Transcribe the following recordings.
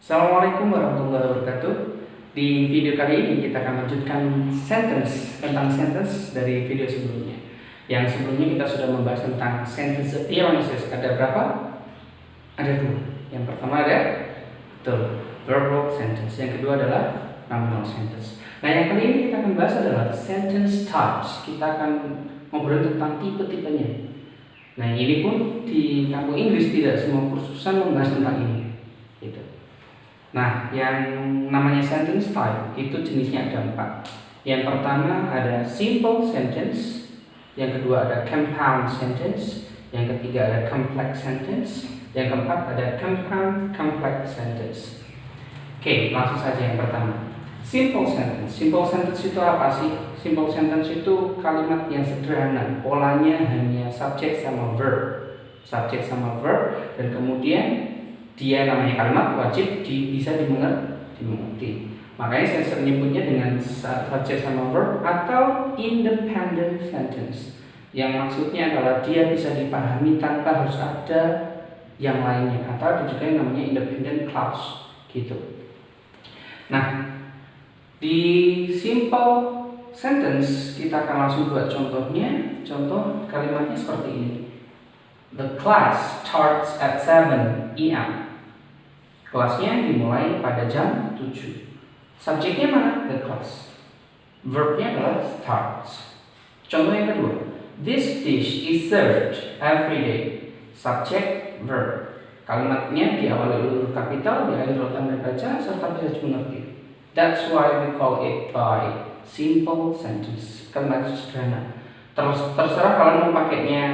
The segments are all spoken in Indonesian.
Assalamualaikum warahmatullahi wabarakatuh. Di video kali ini kita akan lanjutkan tentang sentence dari video sebelumnya. Yang sebelumnya kita sudah membahas tentang sentence appearances. Ada berapa? Ada dua. Yang pertama ada verbal sentence. Yang kedua adalah nominal sentence. Nah, yang kali ini kita akan bahas adalah sentence types. Kita akan ngobrol tentang tipe-tipenya. Nah, ini pun di kampus Inggris tidak semua kursusan membahas tentang ini. Gitu. Nah, yang namanya sentence type itu jenisnya ada 4. Yang pertama ada simple sentence, yang kedua ada compound sentence, yang ketiga ada complex sentence, yang keempat ada compound complex sentence. Oke, langsung saja yang pertama. Simple sentence. Simple sentence itu apa sih? Simple sentence itu kalimat yang sederhana, polanya hanya subjek sama verb. Subjek sama verb, dan kemudian dia namanya kalimat wajib bisa dimengerti. Makanya saya sering nyebutnya dengan subjek sama verb atau independent sentence, yang maksudnya adalah dia bisa dipahami tanpa harus ada yang lainnya, atau ada juga yang namanya independent clause gitu. Nah, di simple sentence kita akan langsung buat contohnya. Contoh kalimatnya seperti ini. The class starts at 7 AM. Kelasnya dimulai pada jam 7. Subjeknya mana? The class. Verbnya adalah starts. Contoh yang kedua. This dish is served every day. Subjek, verb. Kalimatnya diawali huruf kapital, diakhiri oleh tanda baca, serta bisa dimengerti. That's why we call it by simple sentence. Kalimat sederhana. Terserah kalian mau pakainya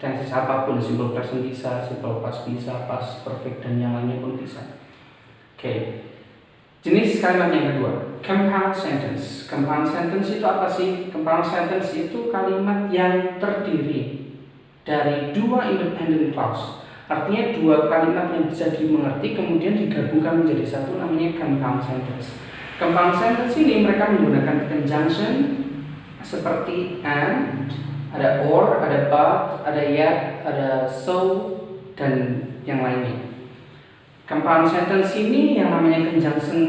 tenses apapun, simple present bisa, simple past bisa, past perfect dan yang lainnya pun bisa. Oke. Jenis kalimat yang kedua, compound sentence. Compound sentence itu apa sih? Compound sentence itu kalimat yang terdiri dari dua independent clause. Artinya dua kalimat yang bisa dimengerti kemudian digabungkan menjadi satu, namanya compound sentence. Compound sentence ini mereka menggunakan conjunction seperti and, ada or, ada but, ada yet, ada so, dan yang lainnya. Compound sentence ini yang namanya conjunction,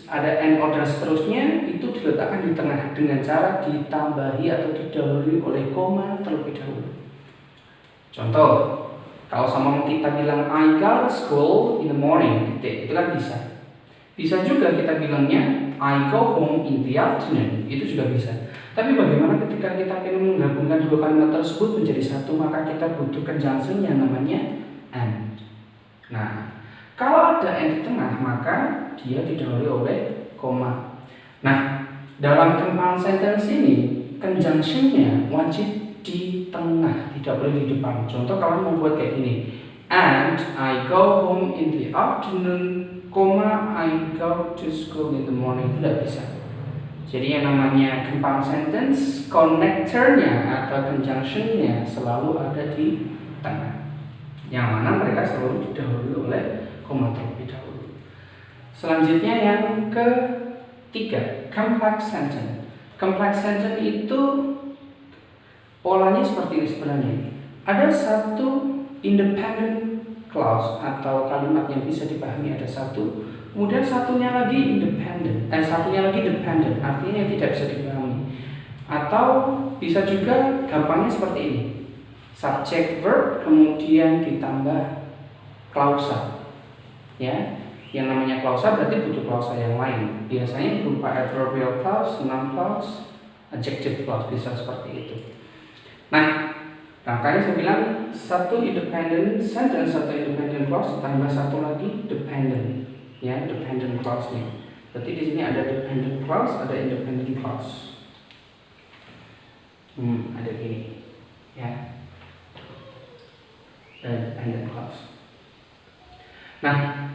ada and, or, dan seterusnya, itu diletakkan di tengah dengan cara ditambahi atau didahului oleh koma terlebih dahulu. Contoh, kalau sama kita bilang I got to school in the morning, itu kan bisa. Bisa juga kita bilangnya I go home in the afternoon, itu juga bisa. Tapi bagaimana ketika kita ingin menggabungkan dua kalimat tersebut menjadi satu, maka kita butuh conjunction yang namanya and. Nah, kalau ada and di tengah, maka dia didahului oleh koma. Nah, dalam compound sentence ini, conjunctionnya wajib di tengah, tidak boleh di depan. Contoh kalian membuat kayak gini, and I go home in the afternoon, I go to school in the morning, itu tidak bisa. Jadi yang namanya compound sentence, connectornya atau conjunctionnya selalu ada di tengah, yang mana mereka selalu didahului oleh koma terlebih dahulu. Selanjutnya yang ketiga, complex sentence. Complex sentence itu polanya seperti ini sebenarnya. Ada satu independent clause atau kalimat yang bisa dipahami, ada satu. Kemudian satunya lagi satunya lagi dependent, artinya yang tidak bisa dipahami. Atau bisa juga gampangnya seperti ini. Subject verb kemudian ditambah klausa. Ya, yang namanya klausa berarti butuh klausa yang lain. Biasanya berupa adverbial clause, noun clause, adjective clause, bisa seperti itu. Nah, makanya saya bilang satu independent sentence, satu independent clause ditambah satu lagi dependent. Ya, dependent clause-nya. Berarti di sini ada dependent clause, ada independent clause. Ada gini, ya. Ada dependent clause. Nah,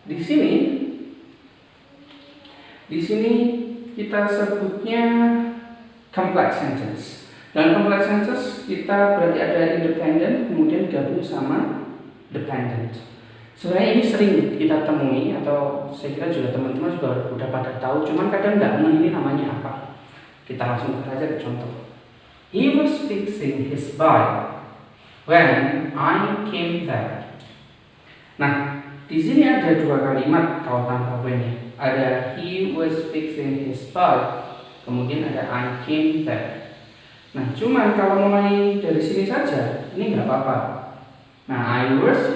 di sini kita sebutnya complex sentence. Dan complex sentence kita berarti ada independent kemudian gabung sama dependent. Sebenarnya ini sering kita temui, atau saya kira juga teman-teman juga udah pada tahu, cuman kadang nggak ngeh ini namanya apa. Kita langsung aja ke contoh. He was fixing his bike when I came there. Nah, di sini ada dua kalimat kalau tanpa when-nya. Ada he was fixing his bike, kemudian ada I came there. Nah, cuman kalau mulai dari sini saja, ini nggak apa-apa. Nah, he was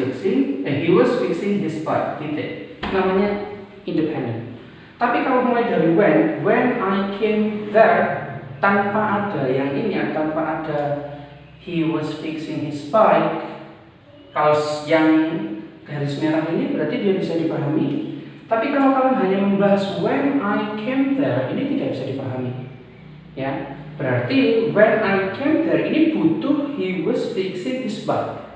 fixing his bike, titik. Namanya independent. Tapi kalau mulai dari when I came there, tanpa ada yang ini, tanpa ada he was fixing his bike, kalau yang garis merah ini berarti dia bisa dipahami. Tapi kalau kalian hanya membahas when I came there, ini tidak bisa dipahami. Ya, berarti when I came there ini butuh he was fixing his bike.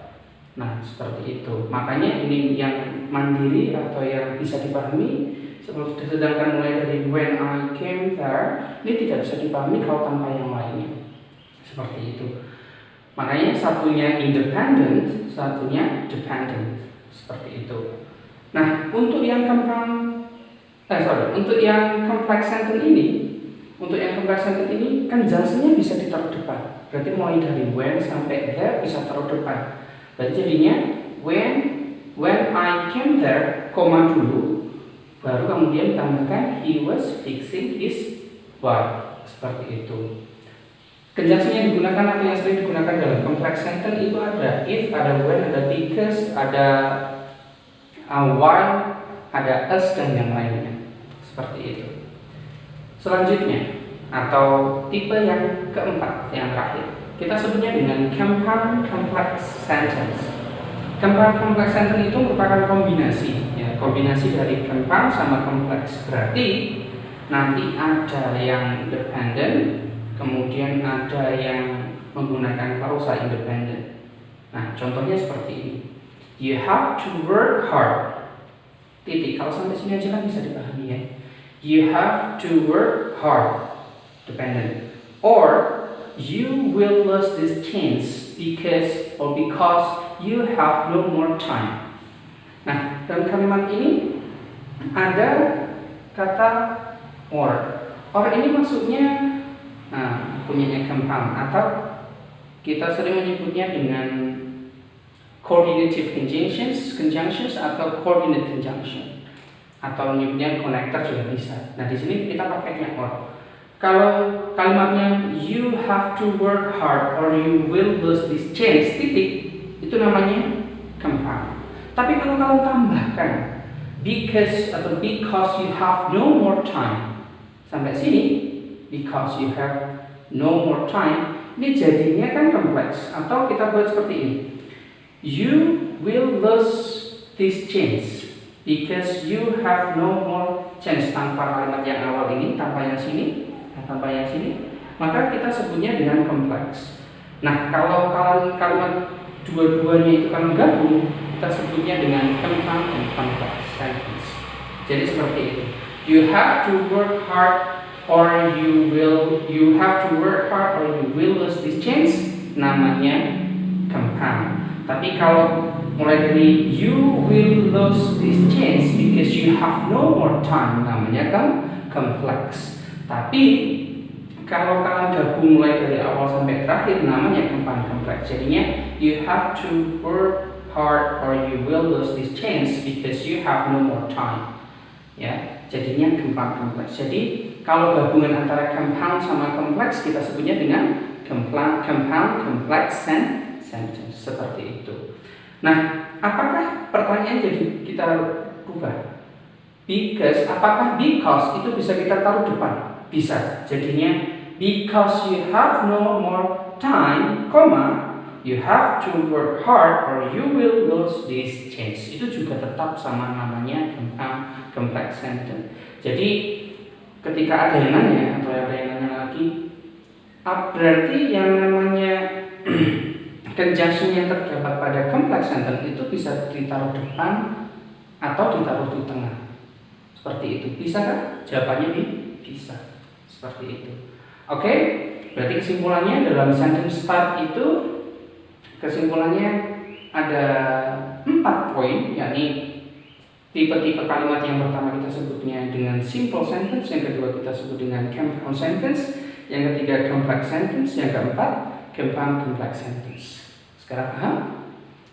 Nah, seperti itu. Makanya ini yang mandiri atau yang bisa dipahami. Sedangkan mulai dari when I came there, ini tidak bisa dipahami kalau tanpa yang lainnya. Seperti itu. Makanya satunya independent, satunya dependent. Seperti itu. Nah, untuk yang complex sentence ini, conjunction-nya bisa ditaruh depan. Berarti mulai dari when sampai there bisa taruh depan. Berarti jadinya when I came there, koma dulu, baru kemudian tambahkan he was fixing his bike. Seperti itu. Conjunction yang digunakan atau yang sering digunakan dalam complex sentence itu ada if, ada when, ada because, ada while, ada as, dan yang lainnya. Seperti itu. Selanjutnya, atau tipe yang keempat, yang terakhir, kita sebutnya dengan compound complex sentence. Compound complex sentence itu merupakan kombinasi, ya, kombinasi dari compound sama complex. Berarti nanti ada yang dependent, kemudian ada yang menggunakan klausa independent. Nah, contohnya seperti ini. You have to work hard. Titik. Kalau sampai sini aja kan bisa dipahami ya. You have to work hard. Dependent. Or you will lose this chance because you have no more time. Nah, dalam kalimat ini ada kata or. Or ini maksudnya punyanya compound atau kita sering menyebutnya dengan coordinative conjunctions atau coordinate conjunction atau menyebutnya connector juga bisa. Nah, di sini kita pakainya or. Kalau kalimatnya you have to work hard or you will lose this chance, titik, itu namanya compound. Tapi kalau kalian tambahkan because you have no more time sampai sini, because you have no more time, ini jadinya kan kompleks. Atau kita buat seperti ini, you will lose this chance because you have no more chance. Tanpa kalimat yang awal ini, tanpa yang sini, maka kita sebutnya dengan kompleks. Nah, kalau kalimat dua-duanya itu kan gabung, kita sebutnya dengan compound and complex sentence. Jadi seperti itu. You have to work hard or you will lose this chance, namanya compound. Tapi kalau mulai dari you will lose this chance because you have no more time, namanya kan complex. Tapi kalau kalian gabung mulai dari awal sampai terakhir, namanya compound complex. Jadinya you have to work hard or you will lose this chance because you have no more time. Ya, jadinya compound complex. Jadi kalau gabungan antara compound sama kompleks kita sebutnya dengan compound complex sentence, seperti itu. Nah, apakah pertanyaan jadi kita rubah? Apakah because itu bisa kita taruh depan? Bisa. Jadinya because you have no more time, you have to work hard or you will lose this chance. Itu juga tetap sama, namanya compound complex sentence. Jadi ketika ada yang nanya atau ada yang nanya lagi, berarti yang namanya conjunction yang terdapat pada complex sentence itu bisa ditaruh depan atau ditaruh di tengah. Seperti itu. Bisa kan? Jawabannya bisa. Seperti itu. Oke? Berarti kesimpulannya dalam sentence start itu kesimpulannya ada 4 poin, yakni tipe-tipe kalimat. Yang pertama kita sebutnya dengan simple sentence, yang kedua kita sebut dengan compound sentence, yang ketiga complex sentence, yang keempat compound complex sentence. Sekarang paham?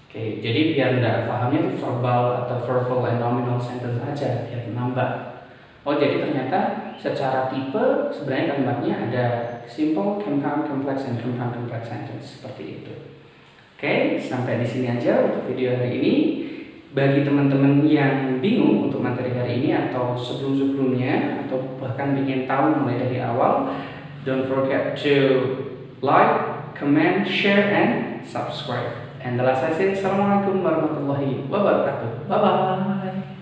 Oke. Oke, jadi biar nggak pahamnya itu verbal atau verbal and nominal sentence aja, biar nambah. Oh, jadi ternyata secara tipe sebenarnya kalimatnya ada simple, compound, complex, and compound complex sentence seperti itu. Oke, sampai di sini aja untuk video hari ini. Bagi teman-teman yang bingung untuk materi hari ini atau sebelum-sebelumnya atau bahkan ingin tahu mulai dari awal, don't forget to like, comment, share, and subscribe. And the last I say, Assalamualaikum warahmatullahi wabarakatuh. Bye-bye.